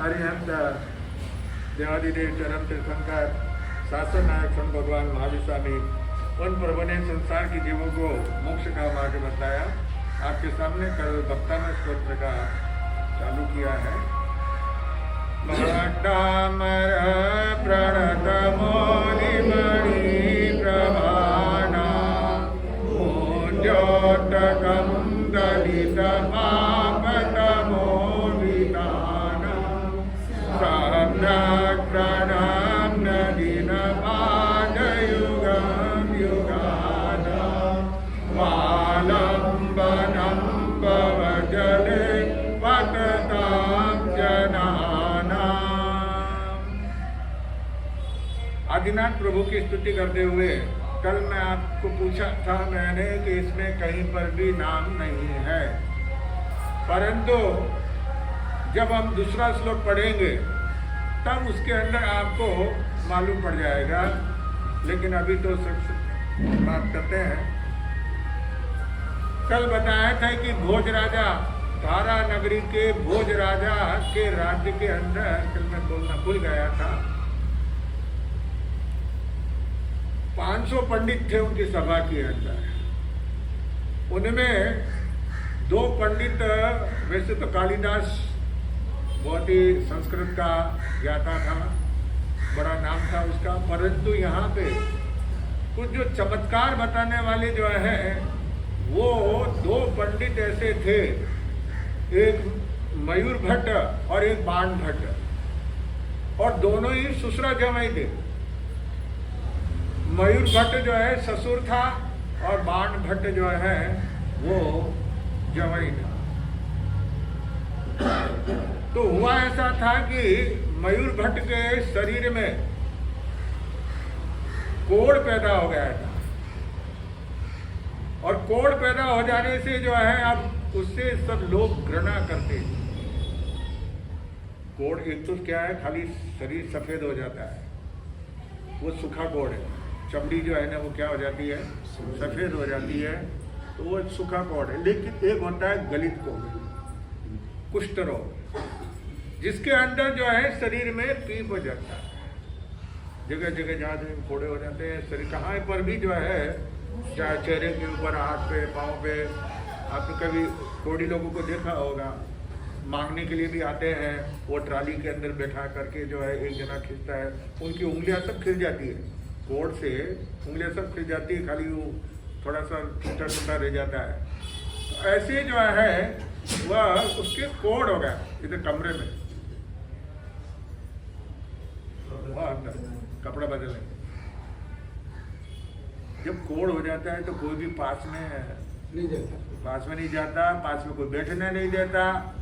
अरिहंत देवादिदेव चरम तीर्थंकर शासन नायक संत भगवान महावीर स्वामी उन प्रभु ने संसार के जीवों को मोक्ष का मार्ग बताया। आपके सामने कल भक्तान स्तोत्र का चालू किया है। डामर प्रणत मौलि मणि प्रभाना ज्योतकं दलित पापतमो विदाना सम्यक् नदीन पादयुगं युगाना वालम्बनं भवजले पततां जनाना। आदिनाथ प्रभु की स्तुति करते हुए कल मैं आपको पूछा था मैंने कि इसमें कहीं पर भी नाम नहीं है, परंतु जब हम दूसरा श्लोक पढ़ेंगे तब उसके अंदर आपको मालूम पड़ जाएगा। लेकिन अभी तो बात करते हैं। कल बताया था कि भोज राजा तारा नगरी के भोज राजा के राज्य के अंदर, कल मैं बोलना भूल गया था, 500 पंडित थे उनकी सभा के अंदर। उनमें 2 पंडित, वैसे तो कालिदास बहुत ही संस्कृत का ज्ञाता था, बड़ा नाम था उसका, परंतु यहाँ पे कुछ जो चमत्कार बताने वाले जो है वो 2 पंडित ऐसे थे, एक मयूर भट्ट और एक बाण भट्ट, और दोनों ही ससुरा जमाई थे। मयूर भट्ट जो है ससुर था और बाण भट्ट जो है वो जमाई था। तो हुआ ऐसा था कि मयूर भट्ट के शरीर में कोढ़ पैदा हो गया था, और कोढ़ पैदा हो जाने से जो है अब उससे सब लोग घृणा करते हैं। कोढ़ एक तो क्या है, खाली शरीर सफेद हो जाता है, वो सूखा कोढ़ है। चमड़ी जो है ना वो क्या हो जाती है, सफेद हो जाती है, तो वो सूखा कोढ़ है। लेकिन एक होता है गलित कोढ़, कुष्ठ रोग, जिसके अंदर जो है शरीर में पीप हो जाता है, जगह जगह जहाँ फोड़े हो जाते हैं शरीर कहाँ पर भी जो है, चाहे चेहरे के ऊपर, हाथ पे, पाँव पे। आपने कभी कोढ़ी लोगों को देखा होगा, मांगने के लिए भी आते हैं, वो ट्राली के अंदर बैठा करके जो है एक जना खींचता है, उनकी उंगलियां सब खिल जाती है, कोढ़ से उंगलियां सब खिल जाती है, खाली वो थोड़ा सा टूटा टूटा रह जाता है। तो ऐसे जो है वह उसके कोढ़ हो गया इधर कमरे में, अंदर कपड़ा बदले। जब कोढ़ हो जाता है तो कोई भी पास में नहीं जाता, पास में कोई बैठने नहीं देता,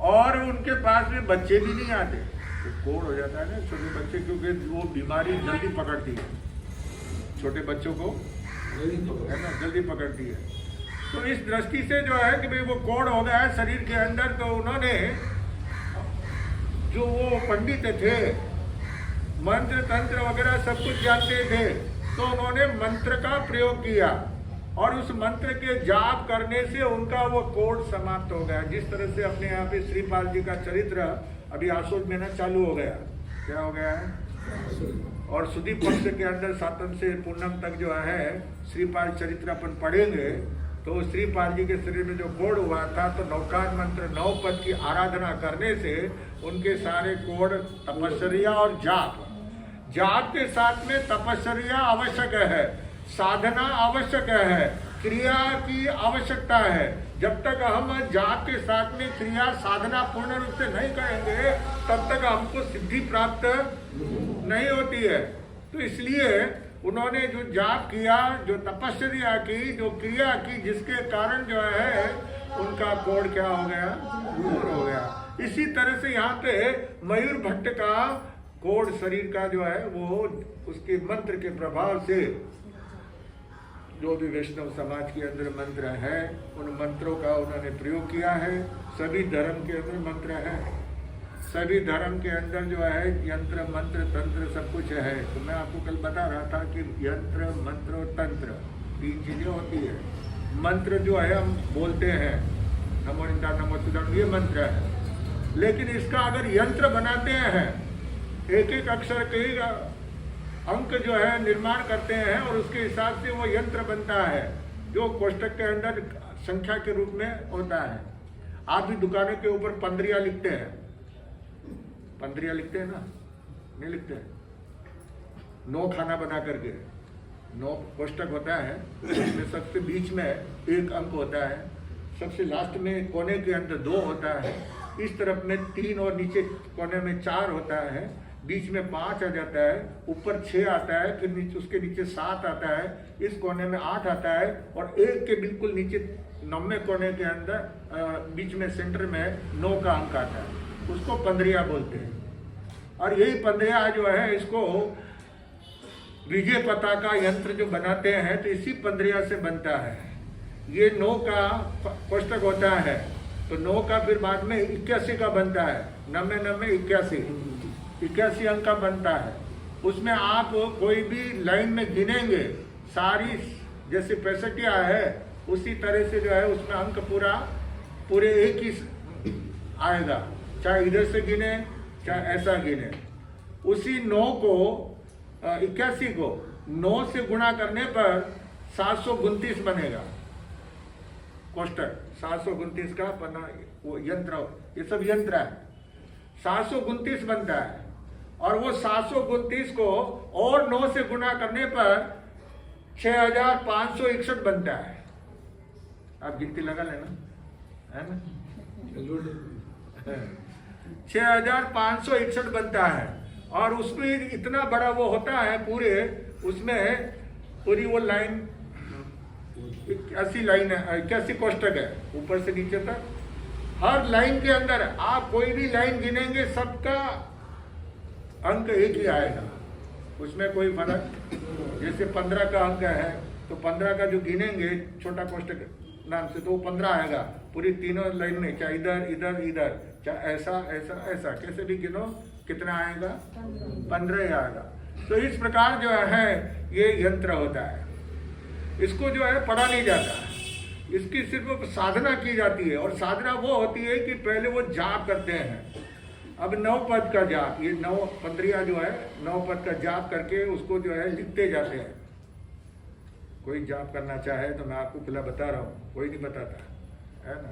और उनके पास में बच्चे भी नहीं आते। तो कोढ़ हो जाता है ना छोटे बच्चे, क्योंकि वो बीमारी जल्दी पकड़ती है, छोटे बच्चों को है ना जल्दी पकड़ती है। तो इस दृष्टि से जो है कि भाई वो कोढ़ हो गया है शरीर के अंदर, तो उन्होंने जो वो पंडित थे, मंत्र तंत्र वगैरह सब कुछ जानते थे, तो उन्होंने मंत्र का प्रयोग किया, और उस मंत्र के जाप करने से उनका वो कोढ़ समाप्त हो गया। जिस तरह से अपने यहाँ पे श्रीपाल जी का चरित्र अभी आसोज महीना चालू हो गया, क्या हो गया है, और सुदी पक्ष के अंदर सातम से पूर्णम तक जो है श्रीपाल चरित्र अपन पढ़ेंगे, तो श्रीपाल जी के शरीर में जो कोढ़ हुआ था, तो नौकान मंत्र 9 पद की आराधना करने से उनके सारे कोढ़, तपस्या और जाप के साथ में तपस्या आवश्यक है, साधना आवश्यक है, क्रिया की आवश्यकता है। जब तक हम जाप के साथ में क्रिया साधना पूर्ण रूप से नहीं करेंगे तब तक हमको सिद्धि प्राप्त नहीं होती है। तो इसलिए उन्होंने जो जाप किया, जो तपस्या की, जो क्रिया की, जिसके कारण जो है उनका कोढ़ क्या हो गया, दूर हो गया। इसी तरह से यहाँ पे मयूर भट्ट का कोढ़ शरीर का जो है वो उसके मंत्र के प्रभाव से, जो भी वैष्णव समाज के अंदर मंत्र है उन मंत्रों का उन्होंने प्रयोग किया है। सभी धर्म के अंदर मंत्र है, सभी धर्म के अंदर जो है यंत्र मंत्र तंत्र सब कुछ है। तो मैं आपको कल बता रहा था कि यंत्र मंत्र और तंत्र 3 चीजें होती है। मंत्र जो है हम बोलते हैं, नमो निंदा नमो तुदम, ये मंत्र है। लेकिन इसका अगर यंत्र बनाते हैं, एक एक अक्षर के अंक जो है निर्माण करते हैं और उसके हिसाब से वो यंत्र बनता है जो कोष्टक के अंदर संख्या के रूप में होता है। आप भी दुकानों के ऊपर 15 लिखते हैं, 15 लिखते हैं ना, नहीं लिखते हैं? 9 खाना बना करके 9 कोष्टक होता है, उसमें सबसे बीच में एक अंक होता है, सबसे लास्ट में कोने के अंदर 2 होता है, इस तरफ में 3 और नीचे कोने में 4 होता है, बीच में 5 आ जाता है, ऊपर 6 आता है, फिर नीचे उसके नीचे 7 आता है, इस कोने में 8 आता है और एक के बिल्कुल नीचे 9वें कोने के अंदर बीच में सेंटर में 9 का अंक आता है, उसको 15 बोलते हैं। और यही 15 जो है इसको विजय पताका यंत्र जो बनाते हैं तो इसी 15 से बनता है। ये 9 का कोष्टक होता है तो 9 का फिर बाद में 81 का बनता है, 91 81 अंक का बनता है। उसमें आप कोई भी लाइन में गिनेंगे सारी, जैसे 65 है उसी तरह से जो है उसमें अंक पूरे एक ही आएगा, चाहे इधर से गिने चाहे ऐसा गिने। उसी 9 को 81 को 9 से गुणा करने पर 729 बनेगा कोष्टक। 729 का पन्ना वो यंत्र, ये सब यंत्र है, 729 बनता है। और वो 729 को और 9 से गुणा करने पर 6561 बनता है। आप गिनती लगा लेना, है ना? 6561 बनता है। और उसमें इतना बड़ा वो होता है पूरे, उसमें पूरी वो लाइन 81 लाइन है, 81 कोष्टक है ऊपर से नीचे तक। हर लाइन के अंदर आप कोई भी लाइन गिनेंगे सबका अंक एक ही आएगा, उसमें कोई फर्क। जैसे 15 का अंक है तो 15 का जो गिनेंगे छोटा कोष्टक नाम से तो वो 15 आएगा पूरी तीनों लाइन में, चाहे इधर इधर इधर, चाहे ऐसा ऐसा ऐसा, कैसे भी गिनो कितना आएगा? 15 ही आएगा। तो इस प्रकार जो है ये यंत्र होता है, इसको जो है पढ़ा नहीं जाता, इसकी सिर्फ साधना की जाती है। और साधना वो होती है कि पहले वो जाप करते हैं। अब 9 पद का जाप, ये 9 15 जो है 9 पद का जाप करके उसको जो है लिखते जाते हैं। कोई जाप करना चाहे तो मैं आपको खुला बता रहा हूँ, कोई नहीं बताता है ना।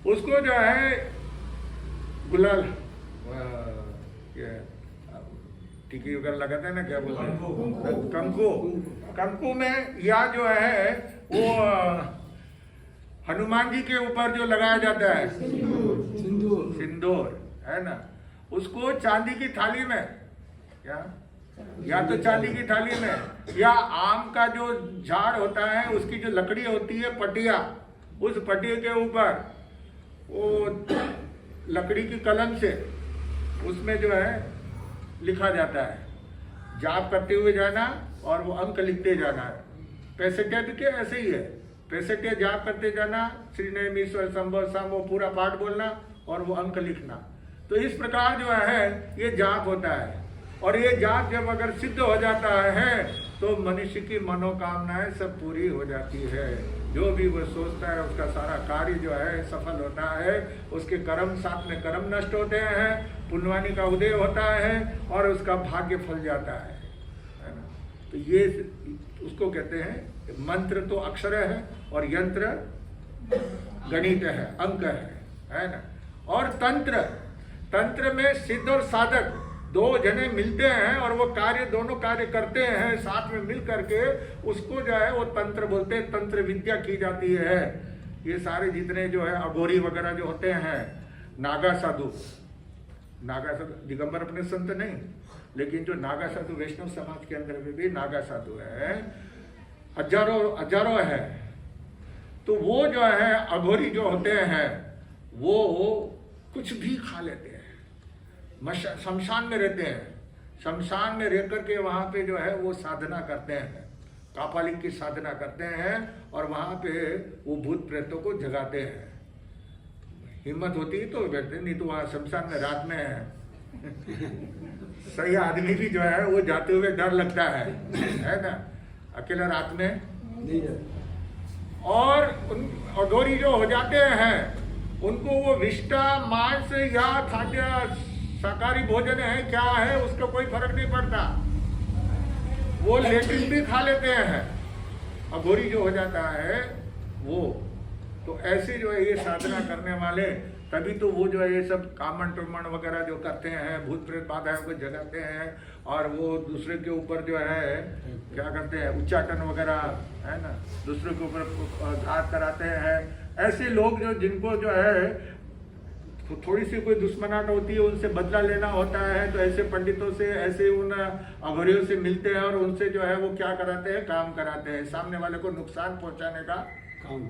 उसको जो है गुलाल टिकी वगैरह लगाते हैं ना, क्या बोलते हैं, कंकु में, या जो है वो हनुमान जी के ऊपर जो लगाया जाता है सिंदूर, है ना, उसको चांदी की थाली में, या तो चांदी की थाली में, या आम का जो झाड़ होता है उसकी जो लकड़ी होती है पटिया, उस पटिया के ऊपर वो लकड़ी की कलम से उसमें जो है लिखा जाता है। जाप करते हुए जाना और वो अंक लिखते जाना है। 65 के ऐसे ही है, 65 जाप करते जाना, श्री नयम ईश्वर संभव सम, वो पूरा पाठ बोलना और वो अंक लिखना। तो इस प्रकार जो है ये जाप होता है। और ये जाप जब अगर सिद्ध हो जाता है तो मनुष्य की मनोकामनाएं सब पूरी हो जाती है। जो भी वो सोचता है उसका सारा कार्य जो है सफल होता है। उसके कर्म, साथ में कर्म नष्ट होते हैं, पुण्यवानी का उदय होता है और उसका भाग्य फल जाता है ना। तो ये उसको कहते हैं, मंत्र तो अक्षर है और यंत्र गणित है, अंक है ना। और तंत्र में सिद्ध और साधक 2 जने मिलते हैं और वो दोनों कार्य करते हैं साथ में मिल करके, उसको जो है वो तंत्र बोलते हैं, तंत्र विद्या की जाती है। ये सारे जितने जो है अघोरी वगैरह जो होते हैं, नागा साधु दिगंबर अपने संत नहीं, लेकिन जो नागा साधु वैष्णव समाज के अंदर में भी नागा साधु है, हजारों है। तो वो जो है अघोरी जो होते हैं वो कुछ भी खा लेते हैं, शमशान में रहते हैं, शमशान में रह करके वहाँ पे जो है वो साधना करते हैं, कापालिक की साधना करते हैं और वहाँ पे वो भूत प्रेतों को जगाते हैं। हिम्मत होती है तो बैठते, नहीं तो वहाँ शमशान में रात में सही आदमी भी जो है वो जाते हुए डर लगता है ना, अकेला रात में नहीं जाते। और उन अघोरी जो हो जाते हैं उनको वो विष्टा मांस या खाद्य शाकाहारी भोजन है क्या है उसका कोई फर्क नहीं पड़ता, वो लेटिन भी खा लेते हैं, अघोरी जो हो जाता है वो। तो ऐसे जो है ये साधना करने वाले, तभी तो वो जो है ये सब कामन टुमन वगैरह जो करते हैं, भूत प्रेत बाधाओं को जगाते हैं और वो दूसरे के ऊपर जो है क्या करते हैं, उच्चाटन वगैरह है ना, दूसरे के ऊपर घात कराते हैं। ऐसे लोग जो जिनको जो है थोड़ी सी कोई दुश्मनाहट होती है, उनसे बदला लेना होता है, तो ऐसे पंडितों से, ऐसे उन अघोरियों से मिलते हैं और उनसे जो है वो क्या कराते हैं, काम कराते हैं, सामने वाले को नुकसान पहुंचाने का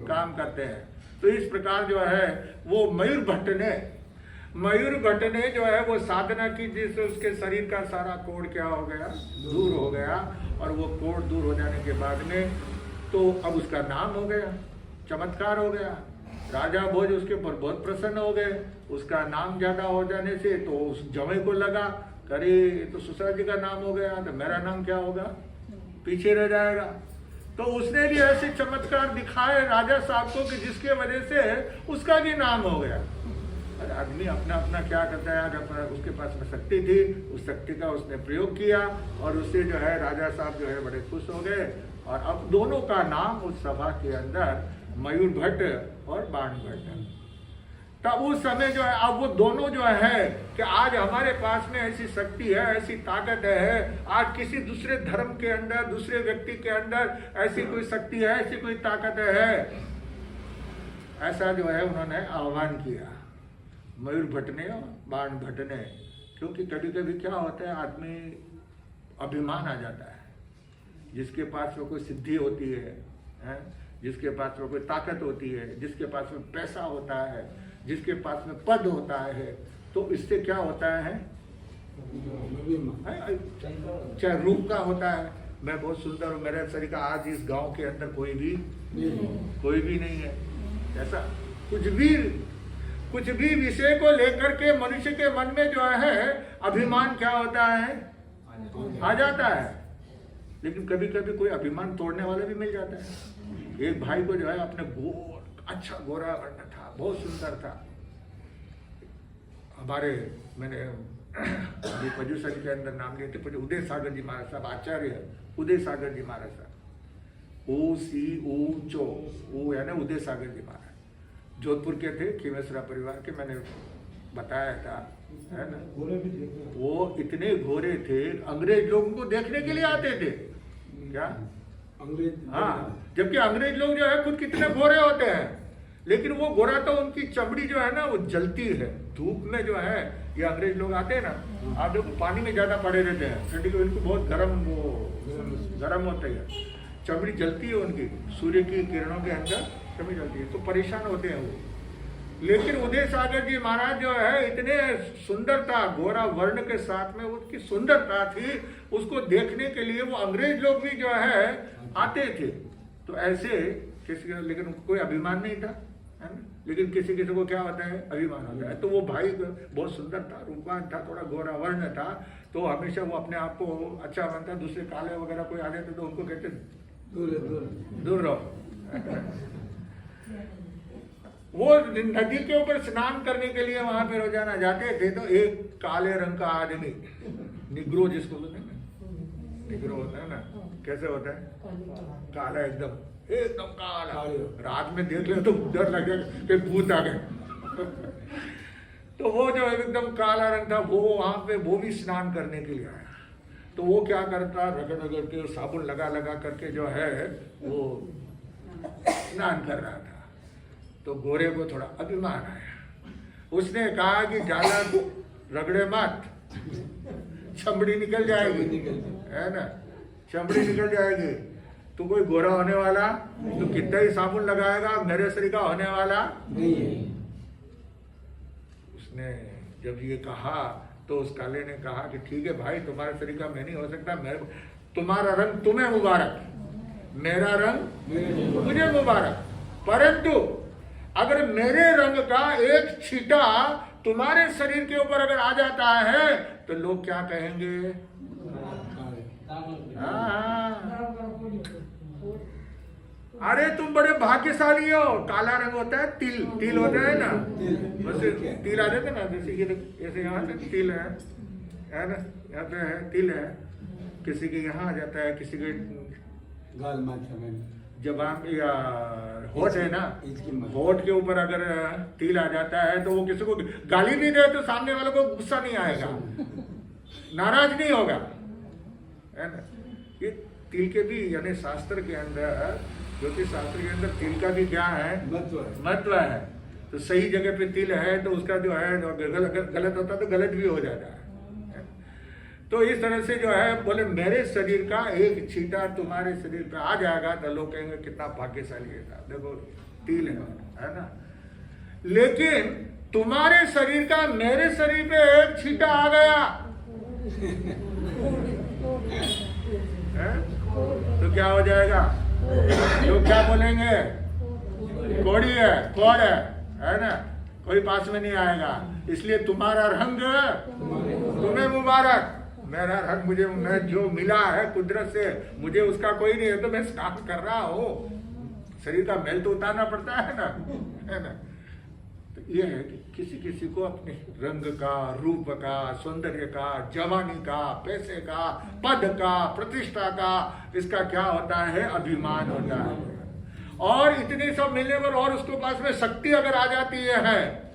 काम करते हैं। तो इस प्रकार जो है वो मयूर भट्ट ने जो है वो साधना की, जिससे उसके शरीर का सारा कोढ़ क्या हो गया, दूर हो गया। और वो कोढ़ दूर हो जाने के बाद में तो अब उसका नाम हो गया, चमत्कार हो गया। राजा भोज उसके ऊपर बहुत प्रसन्न हो गए। उसका नाम ज्यादा हो जाने से तो उस जमाई को लगा, अरे तो ससुर जी का नाम हो गया, तो मेरा नाम क्या होगा, पीछे रह जाएगा। तो उसने भी ऐसे चमत्कार दिखाए राजा साहब को कि जिसके वजह से उसका भी नाम हो गया। अरे आदमी अपना अपना क्या करता है, अगर उसके पास में शक्ति थी, उस शक्ति का उसने प्रयोग किया और उससे जो है राजा साहब जो है बड़े खुश हो गए। और अब दोनों का नाम उस सभा के अंदर मयूर भट्ट और बाण भट्ट। तब उस समय जो है अब वो दोनों जो है कि आज हमारे पास में ऐसी शक्ति है, ऐसी ताकत है, आज किसी दूसरे धर्म के अंदर, दूसरे व्यक्ति के अंदर ऐसी कोई शक्ति है, ऐसी कोई ताकत है, ऐसा जो है उन्होंने आह्वान किया मयूर भट्ट ने और बाण भट्ट ने। क्योंकि कभी कभी क्या होता है, आदमी अभिमान आ जाता है, जिसके पास में कोई सिद्धि होती है, जिसके पास में कोई ताकत होती है, जिसके पास में पैसा होता है, जिसके पास में पद होता है, तो इससे क्या होता है, चाहे रूप का होता है, मैं बहुत सुंदर हूँ, मेरे शरीर का आज इस गांव के अंदर कोई भी नहीं है, ऐसा कुछ भी विषय को लेकर के मनुष्य के मन में जो है अभिमान क्या होता है, आ जाता है। लेकिन कभी कभी कोई अभिमान तोड़ने वाला भी मिल जाता है। एक भाई को जो है अपने अच्छा गोरा वर्ण था, बहुत सुंदर था। हमारे मैंने अभी पजुसर के अंदर नाम लिए थे, उदय सागर जी महाराज साहब, आचार्य उदय सागर जी महाराज साहब, ओ यानी उदय सागर जी महाराज, जोधपुर के थे, खीमेसरा परिवार के, मैंने बताया था, है ना। वो इतने घोरे थे, अंग्रेज लोग उनको देखने के लिए आते थे। क्या अंग्रेज? हाँ, जबकि अंग्रेज लोग जो है खुद कितने घोरे होते हैं, लेकिन वो गोरा तो उनकी चमड़ी जो है ना वो जलती है धूप में। जो है ये अंग्रेज लोग आते हैं ना, आप देखो पानी में ज्यादा पड़े रहते हैं, ठंडी को इनको बहुत गर्म होता है, चमड़ी जलती है उनकी, सूर्य की किरणों के अंदर चमड़ी जलती है, तो परेशान होते हैं वो। लेकिन उदय सागर जी महाराज जो है इतने सुंदरता, गोरा वर्ण के साथ में उसकी सुंदरता थी, उसको देखने के लिए वो अंग्रेज लोग भी जो है आते थे। तो ऐसे किसी, लेकिन कोई अभिमान नहीं था, है ना। लेकिन किसी किसी को क्या होता है, अभिमान होता है। तो वो भाई बहुत सुंदर था, रूपवान था, थोड़ा गोरा वर्ण था, तो हमेशा वो अपने आप को अच्छा मानता। दूसरे काले वगैरह कोई आ जाते तो उनको कहते दूर रहो। वो नदी के ऊपर स्नान करने के लिए वहां पे रोजाना जाते थे, तो एक काले रंग का आदमी, निग्रो जिसको बोलते हैं ना, निग्रो होता है ना, कैसे होता है, काला एकदम काला, रात में देख ले तो डर लगे कि भूत आ गए। तो वो जो एकदम काला रंग था, वो वहां पे वो भी स्नान करने के लिए आया। तो वो क्या करता, रगड़ के साबुन लगा करके जो है वो स्नान कर रहा था। तो गोरे को थोड़ा अभिमान आया, उसने कहा कि ज्यादा रगड़े मत, चमड़ी निकल जाएगी, है ना, चमड़ी निकल जाएगी। तो कोई गोरा होने वाला तो कितना ही साबुन लगाएगा, मेरे शरीर का होने वाला नहीं है। उसने जब ये कहा तो उस काले ने कहा कि ठीक है भाई, तुम्हारे शरीर का मैं नहीं हो सकता, मैं, तुम्हारा रंग तुम्हें मुबारक, मेरा रंग मुझे मुबारक, परंतु अगर मेरे रंग का एक छींटा तुम्हारे शरीर के ऊपर अगर आ जाता है तो लोग क्या कहेंगे? हाँ, अरे तुम बड़े भाग्यशाली हो। काला रंग होता है तिल, तिल होता है ना, वैसे तिल आ जाते ना, जैसे ये ऐसे यहाँ से तिल है ना, यहाँ पे है तिल है, किसी के यहाँ आ जाता है, किसी के गाल माथा में, जबान या होठ है ना, होठ के ऊपर अगर तिल आ जाता है तो वो किसी को गाली भी दे तो सामने वाले को गुस्सा नहीं आएगा, नाराज नहीं होगा, है ना। ये तिल के भी यानी शास्त्र के अंदर, ज्योतिष शास्त्र के अंदर तिल का भी क्या है, महत्व है। तो सही जगह पे तिल है तो उसका जो है गलत होता है तो गलत भी हो जाता है। तो इस तरह से जो है बोले मेरे शरीर का एक छींटा तुम्हारे शरीर पे आ जाएगा तो लोग कहेंगे कितना भाग्यशाली है साहब, देखो तिल है ना। लेकिन तुम्हारे शरीर का मेरे शरीर पे एक छींटा आ गया है? तो क्या हो जाएगा, लोग क्या बोलेंगे, कोड़ी है, कोड़ है ना, कोई पास में नहीं आएगा। इसलिए तुम्हारा रंग तुम्हें मुबारक, मेरा रंग मुझे, मैं जो मिला है कुदरत से मुझे उसका कोई नहीं है, तो मैं काम कर रहा हूँ, शरीर का मैल तो उतारना पड़ता है ना। तो ये है कि किसी किसी को अपने रंग का, रूप का, सौंदर्य का, जवानी का, पैसे का, पद का, प्रतिष्ठा का, इसका क्या होता है, अभिमान होता है। और इतने सब मिलने पर और उसके पास में शक्ति अगर आ जाती है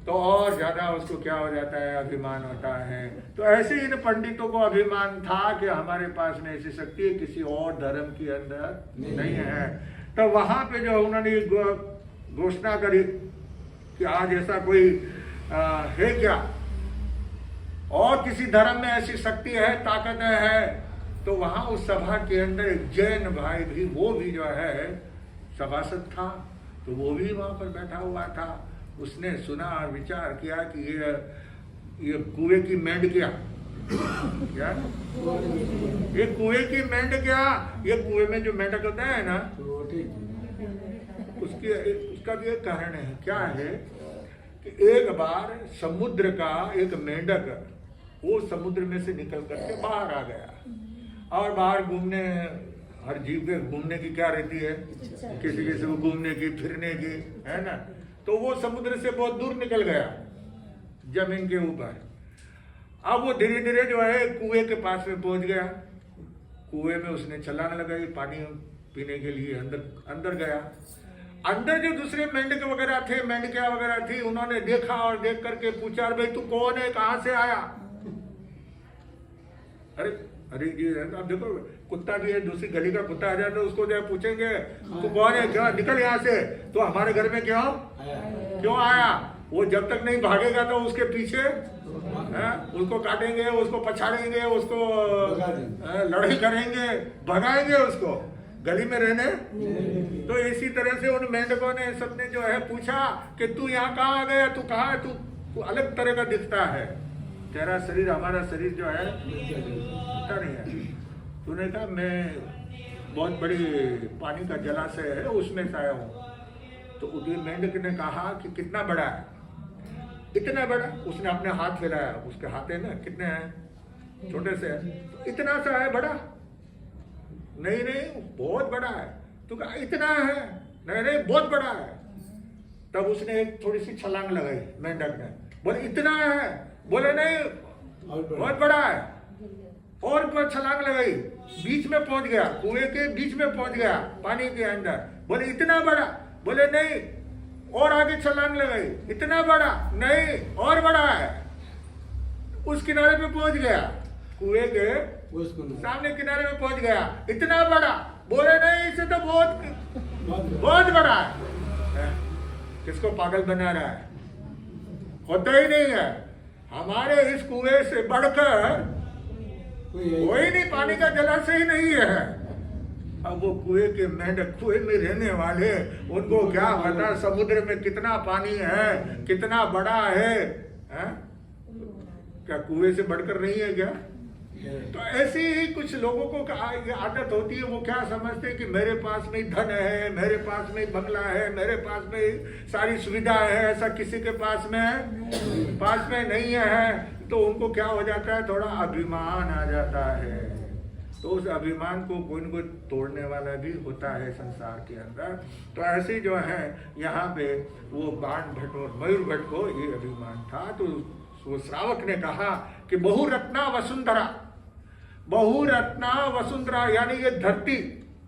तो और ज्यादा उसको क्या हो जाता है, अभिमान होता है। तो ऐसे इन पंडितों को अभिमान था कि हमारे पास में ऐसी शक्ति किसी और धर्म के अंदर नहीं है। तो वहां पे जो उन्होंने घोषणा करी कि आज ऐसा कोई है क्या, और किसी धर्म में ऐसी शक्ति है, ताकत है। तो वहां उस सभा के अंदर एक जैन भाई भी, वो भी जो है सभासद था, तो वो भी वहां पर बैठा हुआ था। उसने सुना और विचार किया कि ये कुएं की मेंढ क्या, ये कुएं की मेंढ क्या, ये कुएं में जो मेंढक होता है ना, उसका भी एक कारण है। क्या है कि एक बार समुद्र का एक मेंढक वो समुद्र में से निकल करके बाहर आ गया, और बाहर घूमने, हर जीव के घूमने की क्या रहती है, किसी किसी को घूमने की, फिरने की, है ना। तो वो समुद्र से बहुत दूर निकल गया, जमीन के ऊपर। अब वो धीरे धीरे जो है कुएं के पास में पहुंच गया। कुएं में उसने छलांग लगाई, पानी पीने के लिए अंदर गया। अंदर जो दूसरे मेंढक वगैरह थे, मेंढकियां वगैरह थी, उन्होंने देखा और देख करके पूछा, भाई तू कौन है, कहां से आया। अरे जी, अब देखो कुत्ता भी है, दूसरी गली का कुत्ता आ जाए तो उसको जो पूछेंगे तू कौन है, क्या निकल यहाँ से, तो हमारे घर में क्यों आया। वो जब तक नहीं भागेगा तो उसके पीछे उसको काटेंगे, उसको पछाड़ेंगे, उसको लड़ाई करेंगे, भगाएंगे उसको, गली में रहने। तो इसी तरह से उन मेंढकों ने, सबने जो है पूछा कि तू यहाँ कहाँ आ गया, तू कहाँ है, तू अलग तरह का दिखता है, तेरा शरीर हमारा शरीर जो है दिखता नहीं है। तूने कहा मैं बहुत बड़ी पानी का जलाशय है उसमें से आया हूँ। तो उस मेंढक ने कहा कि कितना बड़ा है, इतना बड़ा। उसने अपने हाथ फैलाया, उसके हाथ है ना, कितने हैं, छोटे से है, तो इतना सा है, बड़ा नहीं बहुत बड़ा है। तो कहा इतना है, नहीं बहुत बड़ा है। तब उसने एक थोड़ी सी छलांग लगाई मेंढक ने, बोले इतना है, बोले नहीं बहुत बड़ा है, और छलांग लगाई, बीच में पहुंच गया, कुएं के बीच में पहुंच गया पानी के अंदर। बोले इतना बड़ा, बोले नहीं, और आगे छलांग लगाई, इतना बड़ा नहीं, और बड़ा है। उस किनारे पे पहुंच गया, कुएं के सामने किनारे में पहुंच गया, इतना बड़ा, बोले नहीं इसे तो बहुत बड़ा है। किसको पागल बना रहा है, होता ही नहीं है। हमारे इस कुएं से बढ़कर कोई नहीं, पानी का जलाशय ही नहीं है। अब वो कुएं के मेंढक, कुएं में रहने वाले, उनको क्या पता समुद्र में कितना पानी है, कितना बड़ा है? क्या कुएं से बढ़कर नहीं है क्या? तो ऐसे ही कुछ लोगों को ये आदत होती है, वो क्या समझते हैं कि मेरे पास में धन है, मेरे पास में बंगला है, मेरे पास में सारी सुविधा है, ऐसा किसी के पास में नहीं है। तो उनको क्या हो जाता है, थोड़ा अभिमान आ जाता है। तो उस अभिमान को कोई न कोई तोड़ने वाला भी होता है संसार के अंदर। तो ऐसे जो है यहाँ पे वो बाण भट्ट और मयूर भट्ट को ये अभिमान था। तो वो श्रावक ने कहा कि बहुरत्ना वसुंधरा, बहुरत्ना वसुंधरा यानी ये धरती,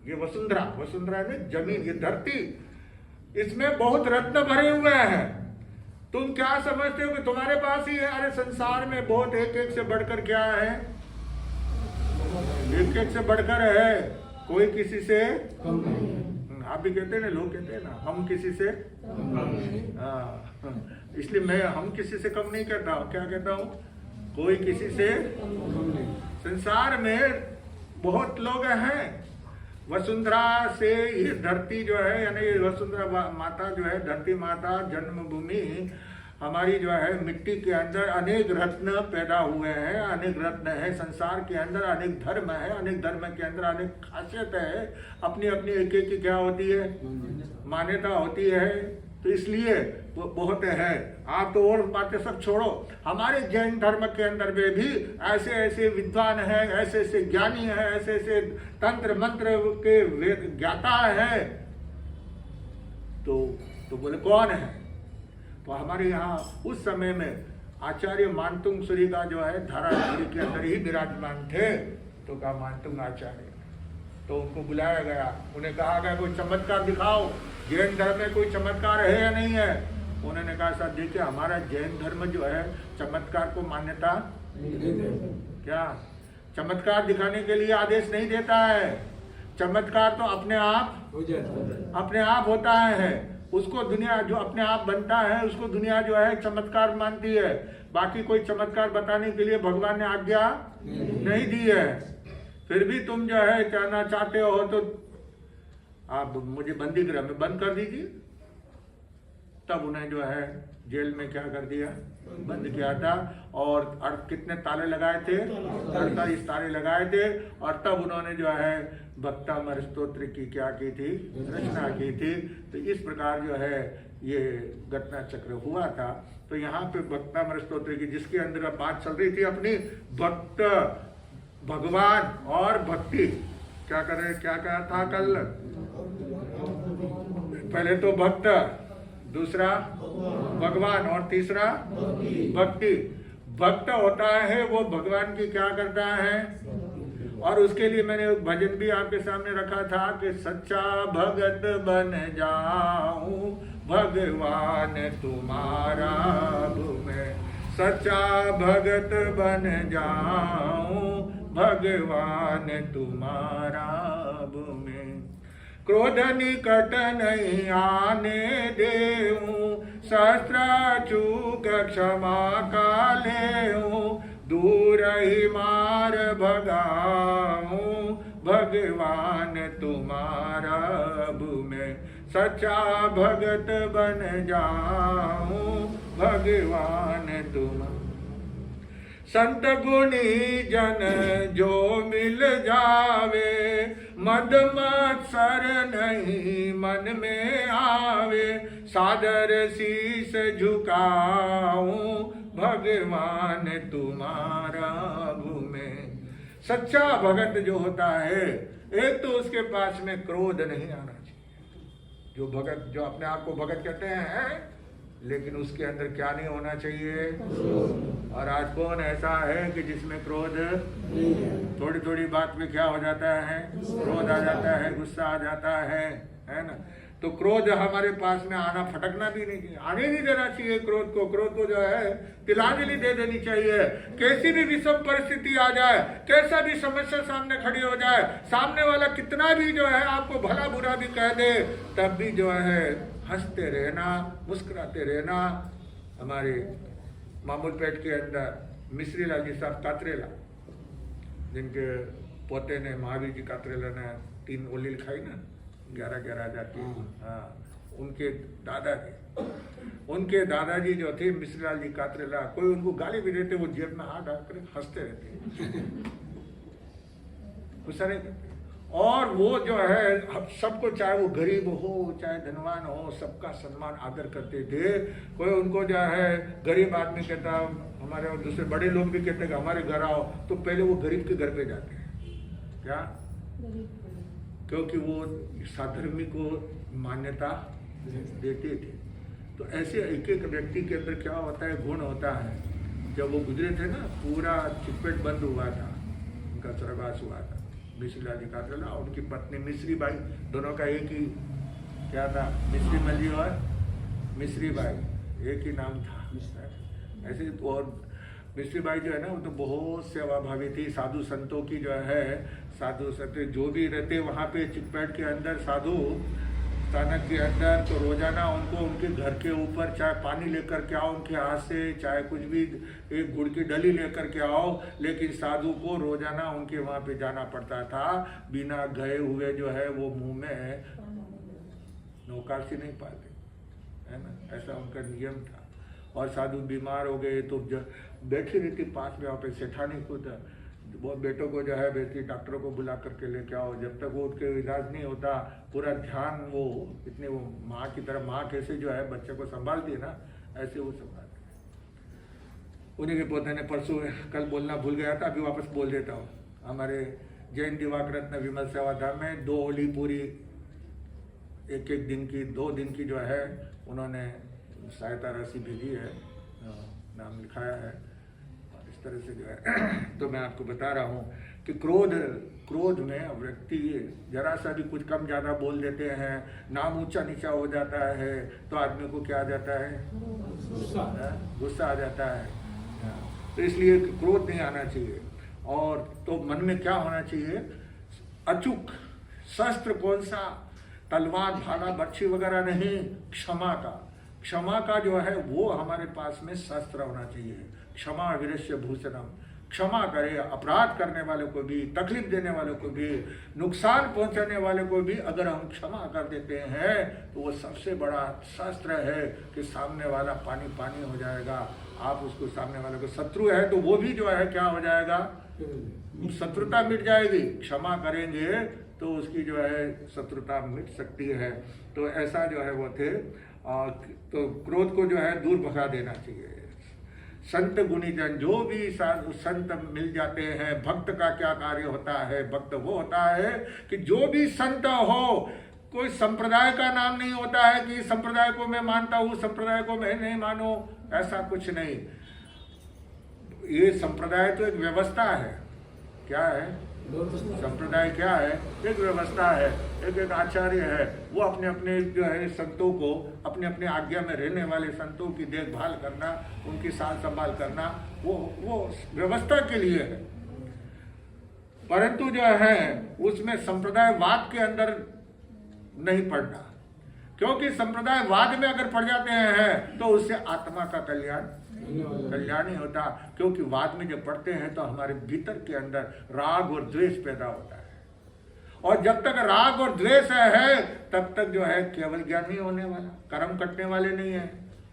ये वसुंधरा, वसुंधरा में जमीन, ये धरती, इसमें बहुत रत्न भरे हुए हैं। तुम क्या समझते हो कि तुम्हारे पास ही है? अरे संसार में बहुत एक एक से बढ़कर क्या है, एक एक से बढ़कर है, कोई किसी से कम नहीं। आप भी कहते हैं ना, लोग कहते हैं ना हम किसी से, इसलिए मैं हम किसी से कम नहीं कहता हूँ। क्या कहता हूँ? कोई किसी से कम नहीं। संसार में बहुत लोग हैं। वसुंधरा से ये धरती जो है, यानी वसुंधरा माता जो है, धरती माता जन्मभूमि हमारी जो है, मिट्टी के अंदर अनेक रत्न पैदा हुए हैं, अनेक रत्न है संसार के अंदर, अनेक धर्म है, अनेक धर्म के अंदर अनेक खासियत है, अपनी अपनी एक एक की क्या होती है, मान्यता होती है। तो इसलिए वो बहुत है। आप तो और बातें सब छोड़ो, हमारे जैन धर्म के अंदर में भी ऐसे ऐसे विद्वान हैं, ऐसे ऐसे ज्ञानी हैं, ऐसे ऐसे तंत्र मंत्र के वेद ज्ञाता है। तो बोले कौन है? तो हमारे यहाँ उस समय में आचार्य मानतुंग सूरी का जो है धारापुरी के अंदर ही विराजमान थे। तो कहा मानतुंग आचार्य, तो उनको बुलाया गया, उन्हें कहा गया कोई चमत्कार दिखाओ, जैन धर्म में कोई चमत्कार है या नहीं है? उन्होंने कहा साहब देखिए हमारा जैन धर्म जो है चमत्कार को मान्यता क्या, चमत्कार दिखाने के लिए आदेश नहीं देता है। चमत्कार तो अपने आप हो जाता है। अपने आप होता है। उसको दुनिया जो अपने आप बनता है उसको दुनिया जो है चमत्कार मानती है। बाकी कोई चमत्कार बताने के लिए भगवान ने आज्ञा नहीं दी है। फिर भी तुम जो है कहना चाहते हो तो आप मुझे बंदी गृह में बंद कर दीजिए। तब उन्हें जो है जेल में क्या कर दिया, बंद किया था। और कितने ताले लगाए थे? 48 ताले लगाए थे। और तब उन्होंने जो है भक्तामर स्तोत्र की क्या की थी, रचना की थी। तो इस प्रकार जो है ये घटना चक्र हुआ था। तो यहाँ पे भक्तामर स्तोत्र की जिसके अंदर बात चल रही थी अपनी, भक्त भगवान और भक्ति, क्या कर रहे, क्या कहा था कल? पहले तो भक्त, दूसरा भगवान और तीसरा भक्ति। भक्त होता है वो भगवान की क्या करता है। और उसके लिए मैंने एक भजन भी आपके सामने रखा था कि सच्चा भगत बन जाऊं भगवान तुम्हारा मैं, सच्चा भगत बन जाऊं भगवान तुम्हारा मैं। क्रोध निकट नहीं आने देऊं, शस्त्र चूक क्षमा का लेऊं, दूर ही मार भगाऊं भगवान तुम्हारा मैं, सच्चा भगत बन जाऊं भगवान तुम्हारा। संत गुणी जन जो मिल जावे, मद मत्सर नहीं मन में आवे, सादर शीस झुकाऊं भगवान तुम्हारा मैं। सच्चा भगत जो होता है, एक तो उसके पास में क्रोध नहीं आना चाहिए। जो भगत, जो अपने आप को भगत कहते हैं, लेकिन उसके अंदर क्या नहीं होना चाहिए। और आज कौन ऐसा है कि जिसमें क्रोध, थोड़ी थोड़ी बात में क्या हो जाता है, क्रोध आ जाता है, गुस्सा आ जाता है ना। तो क्रोध हमारे पास में आना, फटकना भी नहीं चाहिए, आने नहीं देना चाहिए क्रोध को। क्रोध को जो है तिलांजलि दे देनी चाहिए। कैसी भी विषम परिस्थिति आ जाए, कैसा भी समस्या सामने खड़ी हो जाए, सामने वाला कितना भी जो है आपको भला बुरा भी कह दे, तब भी जो है हंसते रहना, मुस्कुराते रहना। हमारे मामूलपेट के अंदर मिश्री लाल जी साहब कातरेला, जिनके पोते ने महावीर जी कातरेला ने 3 ओली लिखाई ना, 11,000 की। हाँ, उनके दादाजी जो थे मिश्री लाल जी कातरेला, कोई उनको गाली भी देते, वो जेब में हाथ डाल कर हंसते रहते, गुस्सा नहीं करते। और वो जो है अब सबको, चाहे वो गरीब हो चाहे धनवान हो, सबका सम्मान आदर करते थे। कोई उनको जो है गरीब आदमी कहता, हमारे और दूसरे बड़े लोग भी कहते कि हमारे घर आओ, तो पहले वो गरीब के घर पे जाते हैं। क्या? क्योंकि वो साधर्मी को मान्यता देते थे। तो ऐसे एक एक व्यक्ति के अंदर क्या होता है, गुण होता है। जब वो गुजरे थे ना, पूरा चितपेट बंद हुआ था, उनका स्वर्गवास हुआ था, मिश्री लाल जी का चला, उनकी पत्नी मिश्री बाई, दोनों का एक ही क्या था, मिश्री मल जी और मिश्री बाई, एक ही नाम था। ऐसे और मिश्री बाई जो है ना, वो तो बहुत सेवाभावी थी। साधु संतों की जो है, साधु संत जो भी रहते वहाँ पे चितपेट के अंदर, साधु स्थानक के अंदर, तो रोजाना उनको उनके घर के ऊपर चाहे पानी लेकर के आओ उनके हाथ से, चाहे कुछ भी एक गुड़ की डली लेकर के आओ, लेकिन साधु को रोजाना उनके वहाँ पे जाना पड़ता था। बिना गए हुए जो है वो मुंह में नौकार से नहीं पाते, है ना, ऐसा उनका नियम था। और साधु बीमार हो गए तो बैठी रहती पास में, वहाँ पे सेठानी खुद वो बेटों को जो है बेटी डॉक्टरों को बुला करके लेके आओ, जब तक वो उनके इलाज नहीं होता, पूरा ध्यान वो इतने वो माँ की तरह, माँ कैसे जो है बच्चे को संभालती है ना, ऐसे वो संभालती है। उन्हीं के पोते ने परसों कल बोलना भूल गया था, अभी वापस बोल देता हूँ। हमारे जैन दिवाकर रत्न विमल सेवाधाम में 2 होली पूरी एक दिन की 2 दिन की जो है उन्होंने सहायता राशि भेजी है, नाम लिखाया है, इस तरह से जो है। तो मैं आपको बता रहा हूँ कि क्रोध में व्यक्ति जरा सा भी कुछ कम ज़्यादा बोल देते हैं, नाम ऊंचा नीचा हो जाता है, तो आदमी को क्या आ जाता है, गुस्सा आ जाता है। तो इसलिए क्रोध नहीं आना चाहिए। और तो मन में क्या होना चाहिए, अचूक शस्त्र कौन सा, तलवार भाला बर्छी वगैरह नहीं, क्षमा का जो है वो हमारे पास में शस्त्र होना चाहिए। क्षमा वीरस्य भूषणम, क्षमा करे, अपराध करने वाले को भी, तकलीफ देने वाले को भी, नुकसान पहुंचाने वाले को भी अगर हम क्षमा कर देते हैं तो वो सबसे बड़ा शस्त्र है कि सामने वाला पानी पानी हो जाएगा। आप उसको, सामने वाले को शत्रु है तो वो भी जो है क्या हो जाएगा, शत्रुता मिट जाएगी। क्षमा करेंगे तो उसकी जो है शत्रुता मिट सकती है। तो ऐसा जो है वो थे। तो क्रोध को जो है दूर भगा देना चाहिए। संत गुणीजन, जो भी संत मिल जाते हैं, भक्त का क्या कार्य होता है, भक्त वो होता है कि जो भी संत हो, कोई संप्रदाय का नाम नहीं होता है कि संप्रदाय को मैं मानता हूँ, संप्रदाय को मैं नहीं मानो, ऐसा कुछ नहीं। ये संप्रदाय तो एक व्यवस्था है। क्या है संप्रदाय? क्या है? एक व्यवस्था है, एक आचार्य है, वो अपने अपने जो है संतों को, अपने अपने आज्ञा में रहने वाले संतों की देखभाल करना, उनकी सार संभाल करना, वो व्यवस्था के लिए है। परंतु जो है उसमें संप्रदायवाद के अंदर नहीं पड़ना, क्योंकि संप्रदायवाद में अगर पड़ जाते हैं तो उससे आत्मा का कल्याण नहीं होता। क्योंकि वाद में जब पढ़ते हैं तो हमारे भीतर के अंदर राग और द्वेष पैदा होता है, और जब तक राग और द्वेष है तब तक जो है केवल ज्ञान नहीं होने वाला, कर्म कटने वाले नहीं है।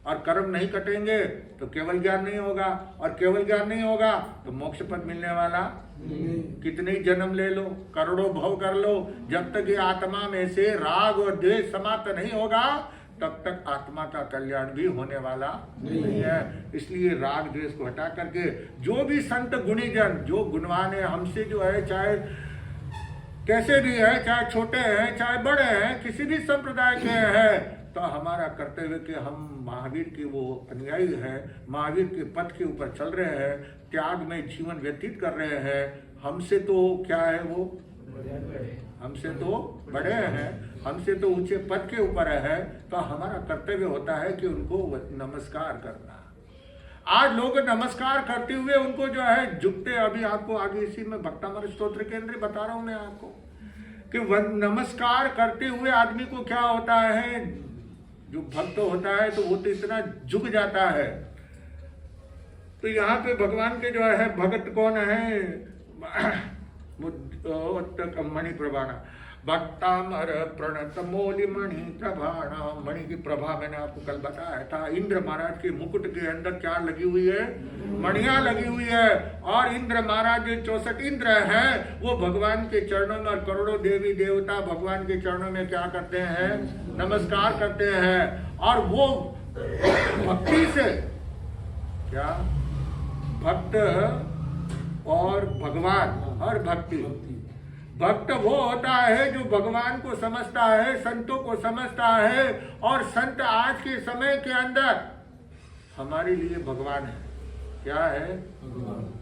और कर्म नहीं कटेंगे तो केवल ज्ञान नहीं होगा, और केवल ज्ञान नहीं होगा तो मोक्ष पद मिलने वाला कितने ही जन्म ले लो, करोड़ों भव कर लो, जब तक ये आत्मा में से राग और द्वेष समाप्त नहीं होगा तब तक आत्मा का कल्याण भी होने वाला नहीं है। इसलिए राग द्वेष को हटा करके जो भी संत गुणीजन, जो गुणवान है, हमसे जो है चाहे कैसे भी है, चाहे छोटे हैं चाहे बड़े हैं, किसी भी संप्रदाय के हैं, तो हमारा कर्तव्य कि हम महावीर के वो अनुयायी हैं, महावीर के पथ के ऊपर चल रहे हैं, त्याग में जीवन व्यतीत कर रहे हैं। हमसे तो क्या है, वो हमसे तो बड़े हैं, हमसे तो ऊंचे पद के ऊपर है, तो हमारा कर्तव्य होता है कि उनको नमस्कार करना। आज लोग नमस्कार करते हुए उनको जो है झुकते, अभी आपको आगे इसी में भक्तामृत स्तोत्र के अंदर बता रहा हूं मैं आपको कि नमस्कार करते हुए आदमी को क्या होता है, जो भक्त होता है तो वो तो इतना झुक जाता है। तो यहाँ पे भगवान के जो है भक्त कौन है, मणि प्रभाना, भक्तामर प्रणत मौलि मणि प्रभाना। मणि की प्रभा मैंने आपको कल बताया था। इंद्र महाराज के मुकुट के अंदर क्या लगी हुई है, मणियां लगी हुई है। और इंद्र महाराज जो 64 इंद्र हैं वो भगवान के चरणों में, और करोड़ों देवी देवता भगवान के चरणों में क्या करते हैं, नमस्कार करते हैं। और वो भक्ति से, क्या भक्त और भगवान और भक्ति, भक्त वो होता है जो भगवान को समझता है, संतों को समझता है, और संत आज के समय के अंदर हमारे लिए भगवान है। क्या है? भगवान।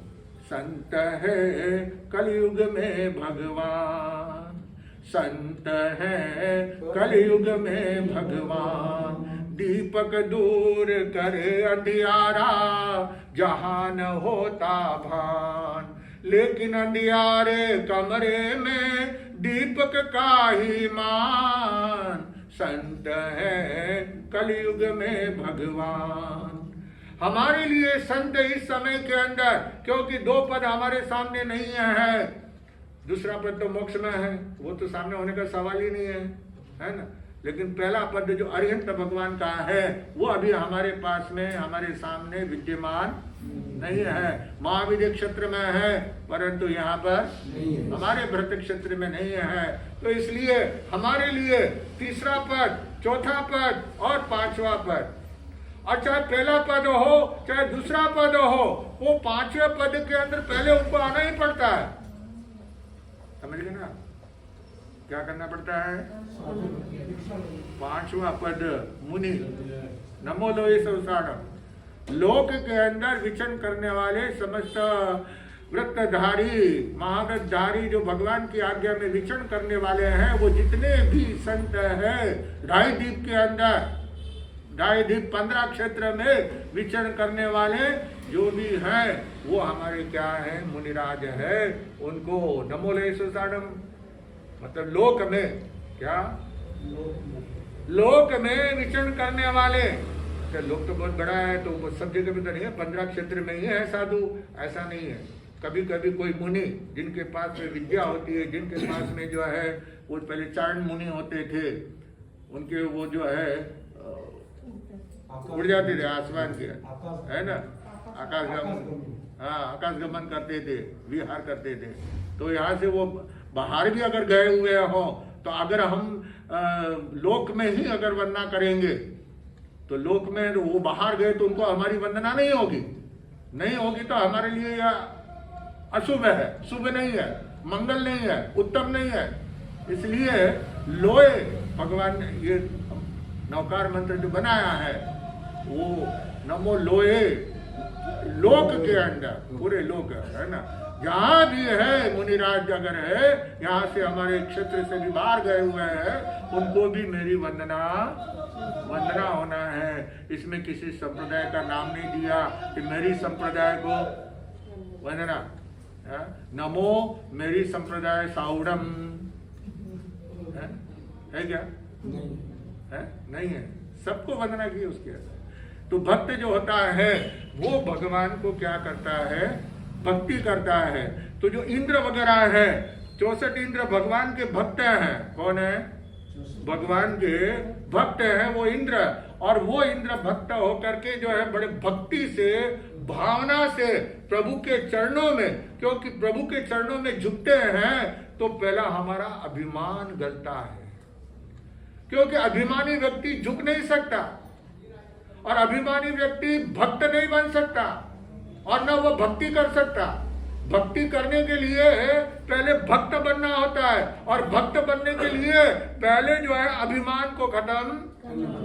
संत है कलयुग में भगवान, संत है कलयुग में भगवान, दीपक दूर करे अंधियारा, जहान होता भान, लेकिन अंधियारे कमरे में दीपक का ही मान, संत है कलयुग में भगवान। हमारे लिए संत इस समय के अंदर, क्योंकि दो पद हमारे सामने नहीं है, दूसरा पद तो मोक्ष में है, वो तो सामने होने का सवाल ही नहीं है ना। लेकिन पहला पद जो अरिहंत भगवान का है वो अभी हमारे पास में, हमारे सामने विद्यमान नहीं है। महाविद्य क्षेत्र में है परंतु यहाँ पर हमारे भरत क्षेत्र में नहीं है। तो इसलिए हमारे लिए तीसरा पद, चौथा पद और पांचवा पद, और चाहे पहला पद हो चाहे दूसरा पद हो, वो पांचवें पद के अंदर पहले उनको आना ही पड़ता है। समझ गए ना? क्या करना पड़ता है? पांचवा पद मुनि नमो लोये संसारम, लोक के अंदर विचरण करने वाले समस्त व्रतधारी महाव्रतधारी जो भगवान की आज्ञा में विचरण करने वाले हैं, वो जितने भी संत हैं ढाई द्वीप के अंदर, ढाई द्वीप 15 क्षेत्र में विचरण करने वाले जो भी हैं वो हमारे क्या है? मुनिराज है। उनको नमो लोये संसारम मतलब लोक में, क्या लोक में विचरण करने वाले। तो लोक तो बहुत बड़ा है, तो वो सब जगह में तो नहीं है, 15 क्षेत्र में ही है साधु, ऐसा नहीं है। कभी कभी कोई मुनि जिनके पास में विद्या होती है, जिनके पास में जो है वो पहले चारण मुनि होते थे, उनके वो जो है उड़ जाते थे आसमान के, है ना, आकाश गमन, हाँ आकाश गमन करते थे, विहार करते थे। तो यहाँ से वो बाहर भी अगर गए हुए हो, तो अगर हम लोक में ही अगर वंदना करेंगे तो लोक में वो बाहर गए तो उनको हमारी वंदना नहीं होगी, नहीं होगी तो हमारे लिए यह अशुभ है, शुभ नहीं है, मंगल नहीं है, उत्तम नहीं है। इसलिए लोए भगवान ने ये नौकार मंत्र जो बनाया है वो नमो लोए, लोक के अंदर पूरे लोक है ना, जहां भी है मुनिराज अगर है, यहाँ से हमारे क्षेत्र से भी बाहर गए हुए हैं, उनको भी मेरी वंदना होना है। इसमें किसी संप्रदाय का नाम नहीं दिया कि मेरी संप्रदाय को वंदना, नमो मेरी संप्रदाय साउडम है क्या? नहीं है, सबको वंदना की उसके अंदर। तो भक्त जो होता है वो भगवान को क्या करता है? भक्ति करता है। तो जो इंद्र वगैरह है, 64 इंद्र भगवान के भक्त हैं। कौन है? भगवान के भक्त हैं वो इंद्र। और वो इंद्र भक्त होकर के जो है बड़े भक्ति से, भावना से प्रभु के चरणों में, क्योंकि प्रभु के चरणों में झुकते हैं तो पहला हमारा अभिमान गलता है, क्योंकि अभिमानी व्यक्ति झुक नहीं सकता और अभिमानी व्यक्ति भक्त नहीं बन सकता और न वो भक्ति कर सकता। भक्ति करने के लिए पहले भक्त बनना होता है और भक्त बनने के लिए पहले जो है अभिमान को खत्म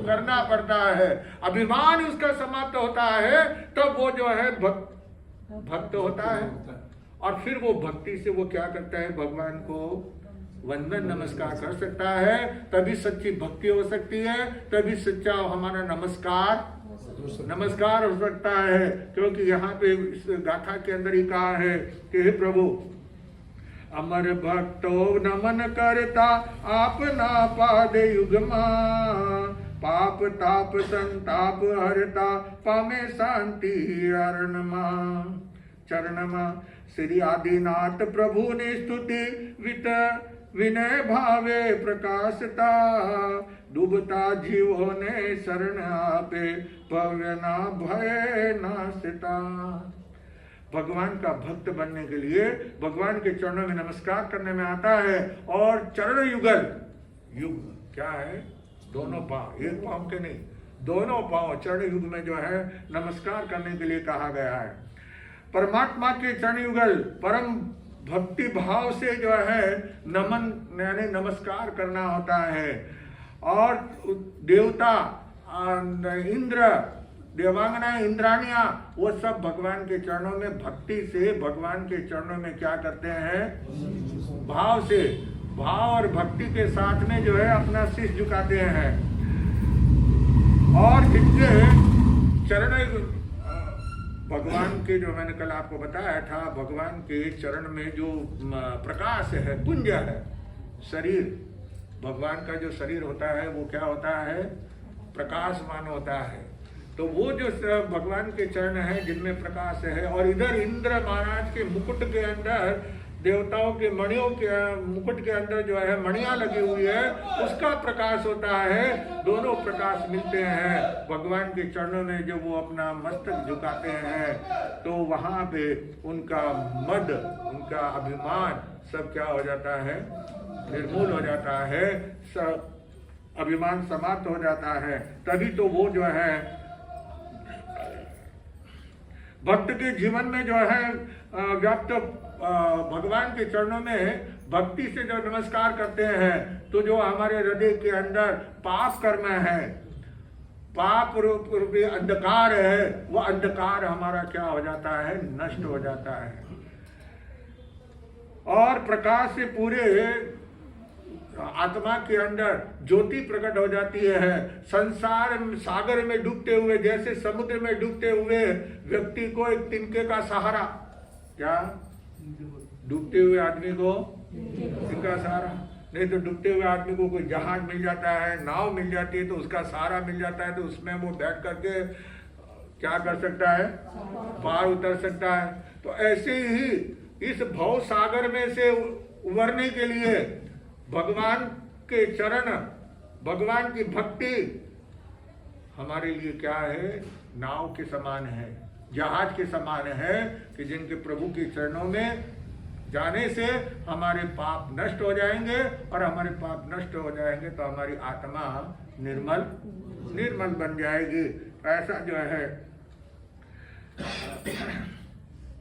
करना पड़ता है। अभिमान उसका समाप्त होता है तब वो जो है भक्त होता है और फिर वो भक्ति से वो क्या करता है? भगवान को वंदन नमस्कार कर सकता है, तभी सच्ची भक्ति हो सकती है, तभी सच्चा हमारा नमस्कार हो सकता है। क्योंकि यहाँ पे इस गाथा के अंदर ही कहा है कि हे प्रभु, अमर भक्तो नमन करता आपना पाद युगमा, पाप ताप संताप हरता पामे शांति अरणमा, चरणमा श्री आदिनाथ प्रभु ने स्तुति वित विनय भावे प्रकाशता, डूबता जीवों ने शरण आपे भव्य ना भय नाशता। भगवान का भक्त बनने के लिए भगवान के चरणों में नमस्कार करने में आता है। और चरण युगल, युग क्या है? दोनों पांव, एक पांव के नहीं, दोनों पांव चरण युग में जो है नमस्कार करने के लिए कहा गया है। परमात्मा के चरण युगल परम भक्ति भाव से जो है नमन यानी नमस्कार करना होता है। और देवता इंद्र, देवांगना, इंद्राणियां, वो सब भगवान के चरणों में भक्ति से भगवान के चरणों में क्या करते हैं, भाव से, भाव और भक्ति के साथ में जो है अपना शीश झुकाते हैं। और जिनके चरण, भगवान के जो मैंने कल आपको बताया था, भगवान के चरण में जो प्रकाश है, पुंज है, शरीर, भगवान का जो शरीर होता है वो क्या होता है, प्रकाशमान होता है। तो वो जो भगवान के चरण है जिनमें प्रकाश है, और इधर इंद्र महाराज के मुकुट के अंदर, देवताओं के मणियों के मुकुट के अंदर जो है मणियां लगी हुई है, उसका प्रकाश होता है। दोनों प्रकाश मिलते हैं भगवान के चरणों में। जब वो अपना मस्तक झुकाते हैं तो वहां पे उनका मद, उनका अभिमान सब क्या हो जाता है, निर्मूल हो जाता है, सब अभिमान समाप्त हो जाता है। तभी तो वो जो है भक्त के जीवन में जो है व्याप्त भगवान के चरणों में भक्ति से जो नमस्कार करते हैं, तो जो हमारे हृदय के अंदर पाप कर्म है, पाप रूपी अंधकार है, वो अंधकार हमारा क्या हो जाता है, नष्ट हो जाता है। और प्रकाश से पूरे आत्मा के अंदर ज्योति प्रकट हो जाती है। संसार सागर में डूबते हुए, जैसे समुद्र में डूबते हुए व्यक्ति को एक तिनके का सहारा, क्या डूबते हुए आदमी को तिनका सहारा, नहीं तो डूबते हुए आदमी को कोई जहाज मिल जाता है, नाव मिल जाती है, तो उसका सहारा मिल जाता है, तो उसमें वो बैठ करके क्या कर सकता है, पार उतर सकता है। तो ऐसे ही इस भव सागर में से उबरने के लिए भगवान के चरण, भगवान की भक्ति हमारे लिए क्या है, नाव के समान है, जहाज के समान है, कि जिनके प्रभु के चरणों में जाने से हमारे पाप नष्ट हो जाएंगे, और हमारे पाप नष्ट हो जाएंगे तो हमारी आत्मा निर्मल बन जाएगी। ऐसा जो है,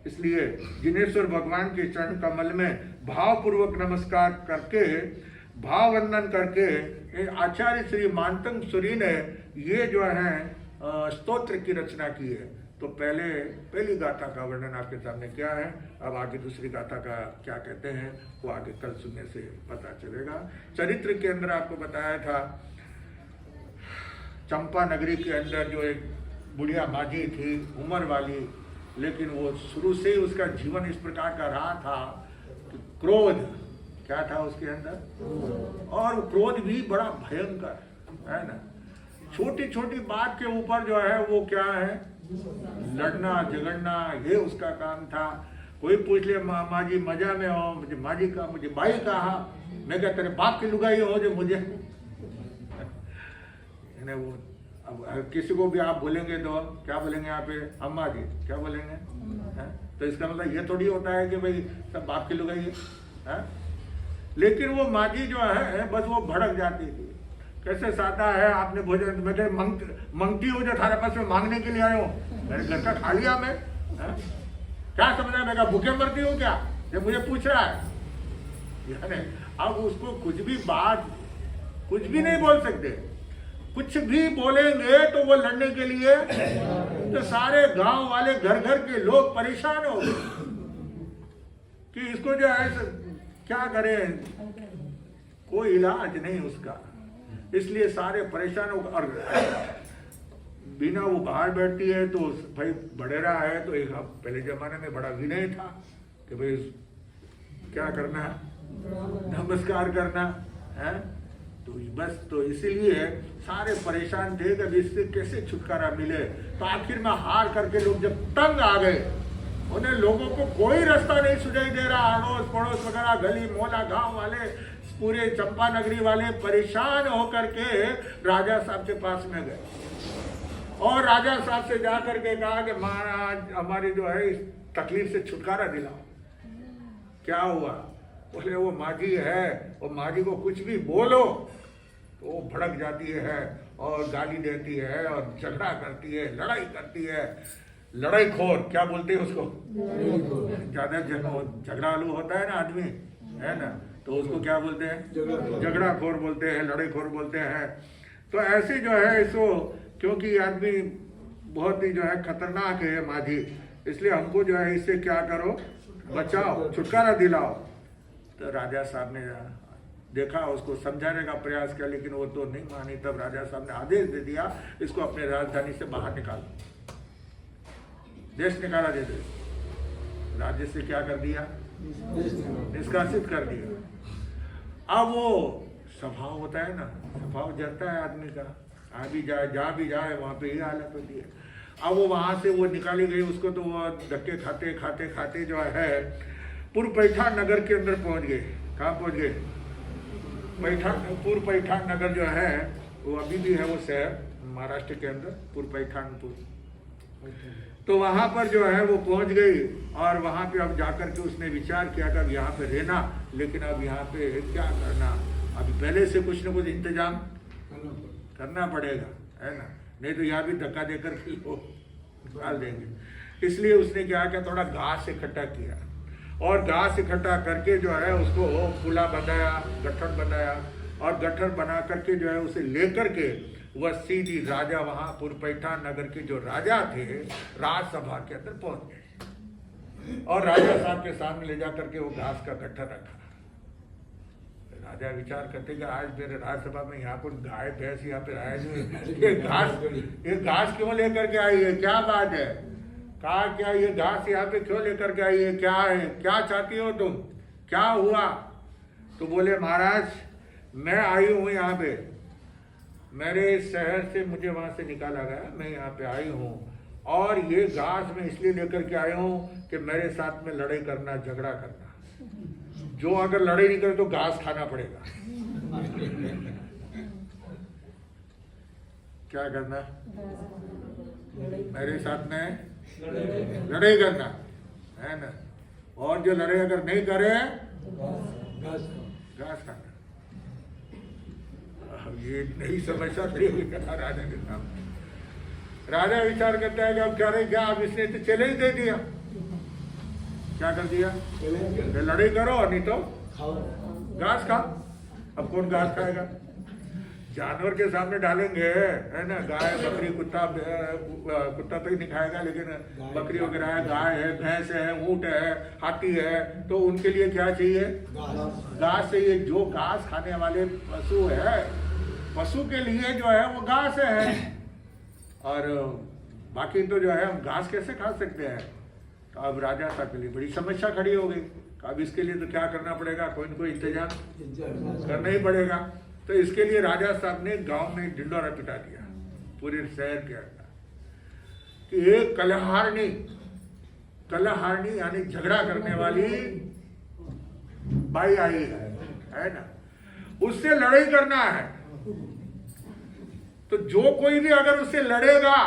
इसलिए जिनेश्वर भगवान के चरण कमल में भावपूर्वक नमस्कार करके, भाव वंदन करके आचार्य श्री मानतंग सूरी ने ये जो है स्तोत्र की रचना की है। तो पहली गाथा का वर्णन आपके सामने क्या है, अब आगे दूसरी गाथा का क्या कहते हैं वो आगे कल सुनने से पता चलेगा। चरित्र के अंदर आपको बताया था, चंपा नगरी के अंदर जो एक बुढ़िया माजी थी, उम्र वाली, लेकिन वो शुरू से ही उसका जीवन इस प्रकार का रहा था कि क्रोध क्या था उसके अंदर, और वो क्रोध भी बड़ा भयंकर है ना। छोटी छोटी बात के ऊपर जो है वो क्या है, लड़ना झगड़ना, ये उसका काम था। कोई पूछ ले माँ जी मजा में हो, मुझे माँ जी का, मुझे बाई कहा, मैं क्या तेरे बाप की लुगाई हो जो मुझे वो। अब किसी को भी आप बोलेंगे तो क्या बोलेंगे, यहाँ पे अम्मा जी क्या बोलेंगे, तो इसका मतलब ये थोड़ी होता है कि भाई सब बाप की लुगाई है। लेकिन वो माँ जी जो है बस वो भड़क जाती थी, कैसे सादा है आपने भोजन, मैं मंगती हूँ जो थारे पास में मांगने के लिए आयो, मेरे घर का खा लिया मैं, क्या समझा, मैं क्या भूखे मरती हूँ क्या, ये मुझे पूछ रहा है। यानी अब उसको कुछ भी बात, कुछ भी नहीं बोल सकते, कुछ भी बोलेंगे तो वो लड़ने के लिए, तो सारे गांव वाले घर घर के लोग परेशान हो गए कि इसको जो है क्या करें, कोई इलाज नहीं उसका। इसलिए सारे परेशान हो, और बिना वो बाहर बैठती है तो भाई बड़ेरा है, तो एक पहले जमाने में बड़ा विनय था कि भाई क्या करना है, नमस्कार करना है। तो बस, तो इसीलिए सारे परेशान थे कि इससे कैसे छुटकारा मिले। तो आखिर में हार करके लोग जब तंग आ गए, उन्हें लोगों को कोई रास्ता नहीं सुझाई दे रहा, अड़ोस पड़ोस वगैरह, गली मोहल्ला, गांव वाले, पूरे चंपा नगरी वाले परेशान होकर के राजा साहब के पास में गए, और राजा साहब से जा करके कहा कि महाराज हमारी जो है इस तकलीफ से छुटकारा दिलाओ। क्या हुआ, बोले वो माजी है, वो माजी को कुछ भी बोलो तो वो भड़क जाती है और गाली देती है और झगड़ा करती है, लड़ाई करती है। लड़ाई खोर, क्या बोलते हैं उसको, ज्यादा झगड़ालू होता है ना आदमी, है ना, तो उसको क्या बोलते हैं, झगड़ा खोर बोलते हैं, लड़ाई खोर बोलते हैं। तो ऐसे जो है इसको, क्योंकि आदमी बहुत ही जो है खतरनाक है माझी, इसलिए हमको जो है इससे क्या करो, बचाओ, छुटकारा दिलाओ। तो राजा साहब ने देखा, उसको समझाने का प्रयास किया, लेकिन वो तो नहीं मानी। तब राजा साहब ने आदेश दे दिया, इसको अपने राजधानी से बाहर निकाल, देश निकाला दे दे। राज्य से क्या कर दिया, निष्कासित कर दिया। अब वो स्वभाव होता है ना, स्वभाव जरता है आदमी का, आ भी जाए जहाँ भी जाए वहाँ पे ही हालत होती है। अब वो वहाँ से वो निकाली गई, उसको तो वो धक्के खाते खाते खाते जो है पूर्व पैठान नगर के अंदर पहुँच गए। कहाँ पहुँच गए, पूर्व पैठान नगर जो है वो अभी भी है, वो शहर महाराष्ट्र के अंदर, पूर्व पैठानपुर। तो वहाँ पर जो है वो पहुँच गई, और वहाँ पे अब जाकर के उसने विचार किया कि अब यहाँ पे रहना, लेकिन अब यहाँ पे क्या करना, अभी पहले से कुछ न कुछ इंतजाम करना पड़ेगा, है ना, नहीं तो यहाँ भी धक्का देकर के लोग डाल देंगे। इसलिए उसने क्या किया, थोड़ा घास इकट्ठा किया, और घास इकट्ठा करके जो है उसको पुला बनाया, गट्ठर बनाया, और गट्ठर बना करके जो है उसे लेकर के वह सीधी राजा, वहाँ पूर्व पैठान नगर के जो राजा थे, राजसभा के अंदर पहुंच गए, और राजा साहब के सामने ले जा करके वो घास का गट्ठर रखा। राजा विचार करते कि आज मेरे राज्यसभा में यहाँ पर गाय भैंस यहाँ पे आए जो ये घास क्यों लेकर के आई है, क्या बात है, कहा क्या ये घास यहाँ पे क्यों लेकर के आई है, क्या है, क्या चाहती हो तुम, क्या हुआ। तो बोले महाराज मैं आई हूँ यहाँ पे, मेरे शहर से मुझे वहाँ से निकाला गया, मैं यहाँ पे आई हूँ, और ये घास मैं इसलिए लेकर के आया हूँ कि मेरे साथ में लड़ाई करना, झगड़ा करना, जो अगर लड़ाई नहीं करे तो घास खाना पड़ेगा। क्या करना, मेरे साथ में लड़ाई करना, है ना, और जो लड़ाई अगर नहीं करे घास खाना। ये नहीं समझता राजा के सामने। राजा विचार करता है कि अब क्या रहे क्या, अब इसने तो चैलेंज दे दिया, क्या कर दिया, लड़ाई करो और नहीं तो घास खाओ। अब कौन घास खाएगा, जानवर के सामने डालेंगे, है ना, गाय बकरी कुत्ता तो ही नहीं खाएगा, लेकिन बकरी वगैरह है, गाय है, भैंस है, ऊंट है, हाथी है, तो उनके लिए क्या चाहिए, घास चाहिए। जो घास खाने वाले पशु है, पशु के लिए जो है वो घास है, और बाकी तो जो है हम घास कैसे खा सकते हैं। तो अब राजा साहब के लिए बड़ी समस्या खड़ी हो गई। अब इसके लिए तो क्या करना पड़ेगा, कोई न कोई इंतजाम करना ही पड़ेगा। तो इसके लिए राजा साहब ने गांव में ढिंडोरा पिटा दिया पूरे शहर के अंदर कि एक कलहारनी यानी झगड़ा करने वाली बाई आई है ना, उससे लड़ाई करना है। तो जो कोई भी अगर उससे लड़ेगा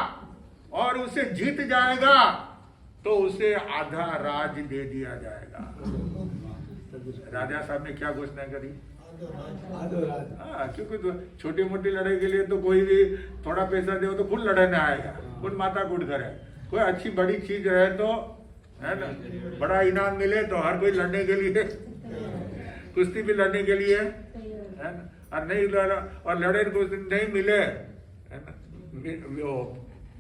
और उसे जीत जाएगा तो उसे आधा राज दे दिया जाएगा। राजा साहब ने क्या घोषणा करी, हाँ, क्योंकि तो छोटी मोटी लड़ाई के लिए तो कोई भी थोड़ा पैसा दे तो खुद लड़ने आएगा, खुद माथा कूट करे। कोई अच्छी बड़ी चीज है तो, है ना, बड़ा इनाम मिले तो हर कोई लड़ने के लिए, कुश्ती भी लड़ने के लिए, है ना, और नहीं और लड़े को नहीं मिले, है ना, वो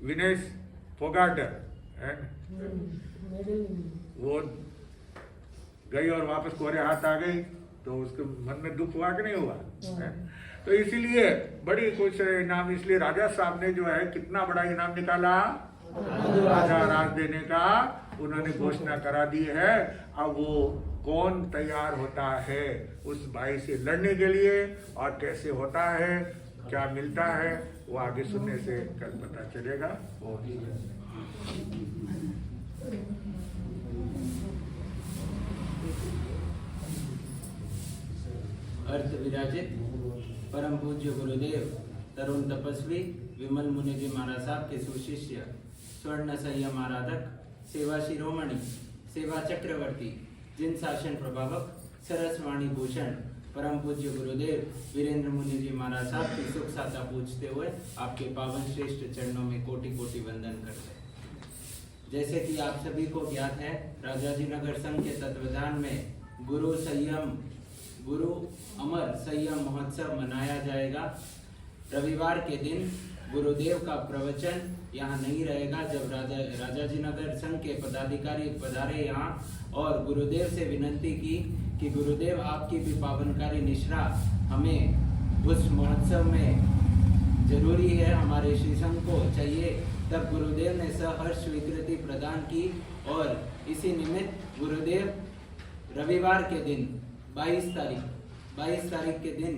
विनेश फोगाट है ना, वो गई और वापस कोरे हाथ आ गई, तो उसके मन में दुख हुआ कि नहीं हुआ, है? तो इसीलिए बड़ी कुछ इनाम, इसलिए राजा साहब ने जो है कितना बड़ा इनाम निकाला, आधा राज देने का उन्होंने घोषणा करा दी है। अब वो कौन तैयार होता है उस भाई से लड़ने के लिए और कैसे होता है, क्या मिलता है, वो आगे सुनने से कल पता चलेगा। अर्थ विराजित परम पूज्य गुरुदेव तरुण तपस्वी विमल मुनि जी महाराज साहब के सुशिष्य स्वर्ण संयम आराधक सेवा शिरोमणि सेवा चक्रवर्ती जिन शासन प्रभावक सरसवाणी भूषण परम पूज्य गुरुदेव वीरेंद्र मुनि जी महाराज साहब की सुख साता पूछते हुए आपके पावन श्रेष्ठ चरणों में कोटि कोटि वंदन करते हैं। जैसे कि आप सभी को ज्ञात है, राजाजी नगर संघ के तत्वाधान में गुरु अमर संयम महोत्सव मनाया जाएगा। रविवार के दिन गुरुदेव का प्रवचन यहाँ नहीं रहेगा। जब राजाजी नगर संघ के पदाधिकारी पधारे यहाँ और गुरुदेव से विनंती की कि गुरुदेव आपकी भी पावनकारी निश्रा हमें उस महोत्सव में जरूरी है, हमारे श्री संघ को चाहिए, तब गुरुदेव ने सहर्ष स्वीकृति प्रदान की और इसी निमित्त गुरुदेव रविवार के दिन 22 तारीख के दिन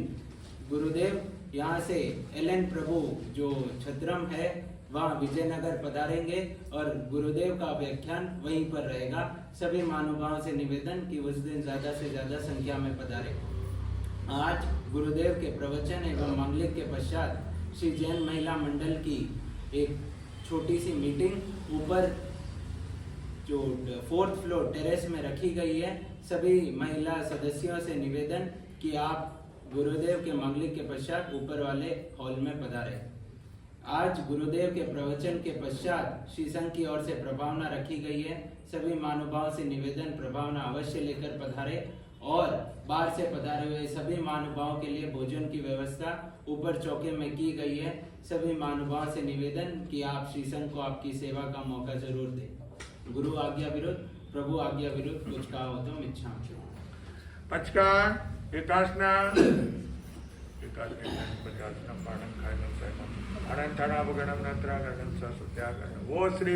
गुरुदेव यहाँ से LN प्रभु जो छत्रम है वहाँ विजयनगर पधारेंगे और गुरुदेव का व्याख्यान वहीं पर रहेगा। सभी महानुभावों से निवेदन कि उस दिन ज़्यादा से ज़्यादा संख्या में पधारे। आज गुरुदेव के प्रवचन एवं मांगलिक के पश्चात श्री जैन महिला मंडल की एक छोटी सी मीटिंग ऊपर जो 4th फ्लोर टेरेस में रखी गई है। सभी महिला सदस्यों से निवेदन कि आप गुरुदेव के मांगलिक के पश्चात ऊपर वाले हॉल में पधारे। आज गुरुदेव के प्रवचन के पश्चात श्री संघ की ओर से प्रभावना रखी गई है। सभी महानुभावों से निवेदन प्रभावना अवश्य लेकर पधारे और बाहर से पधारे हुए सभी महानुभावों के लिए भोजन की व्यवस्था ऊपर चौके में की गई है। सभी महानुभावों से निवेदन कि आप श्री संघ को आपकी सेवा का मौका जरूर दें। गुरु आज्ञा विरुद्ध, प्रभु आज्ञा विरुद्ध कुछ कहा हो तो इच्छा पचकान एकासना वो श्री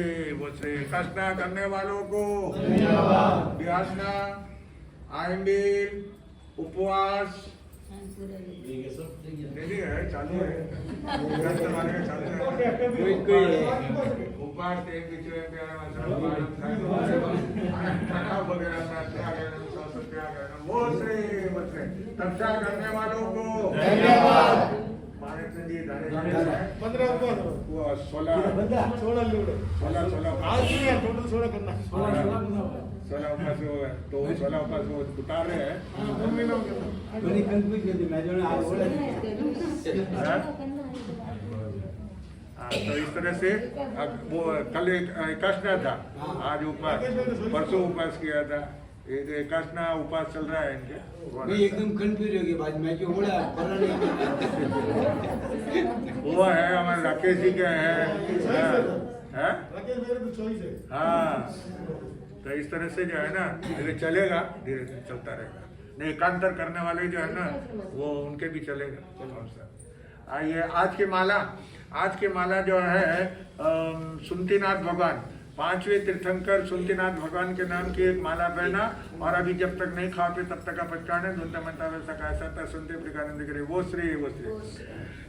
एकासना करने वालों को व्यासना आइंबिल उपवास नहीं है, चालू है उपवास वो तपस्या करने वालों को धन्यवाद। 16 उपास तो 16 उपास उतार रहे हैं। तो इस तरह से वो कल एकादशा था, आज उपास, परसों उपास किया था। एक एकादशा उपास चल रहा है इनके। एकदम कंफ्यूज हो गई बात में क्यों बोला वो है हमारे राकेश जी के हैं। हाँ, तो इस तरह से जो है ना धीरे चलेगा, धीरे धीरे चलता रहेगा। नहीं, एकांतर करने वाले जो है ना वो उनके भी चलेगा। आइए आज की माला जो है सुनतीनाथ भगवान, 5वें तीर्थंकर सुनतीनाथ भगवान के नाम की एक माला पहना और अभी जब तक नहीं खाते तब तक का पचकाने धुनता मनता वैसा कैसा सुनते प्रकार दिख रहे। वो श्री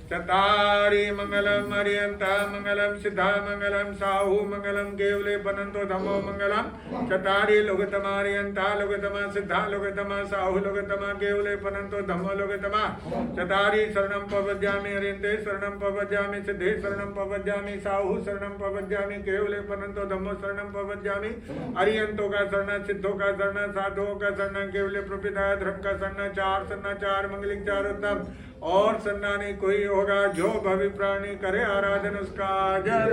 चतारी मंगलम हरियंता मंगलम सिद्धा मंगलम साहू मंगलम केवले बनंतो धमो मंगलम चतारी लोगतमा हरियंता लोगतमा सिद्धा लोगतमा साहू लोगतमा केवले बनंतो धमो लोगतमा चतारी शरणम पवज्यामि हरियंते शरणम पवज्यामि सिद्धे शरणम पवज्यामि साहू शरणम पवज्यामि केवले बनंतो धमो शरणम पवज्यामि हरियंतों का शरण, सिद्धों का शरण, साधुओं का शरण, केवले प्रपिता धर्म का शरण, चार मंगलिक चार उत्तम और सन्ना नहीं कोई होगा जो भवि प्राणी करे आराधन उसका। जय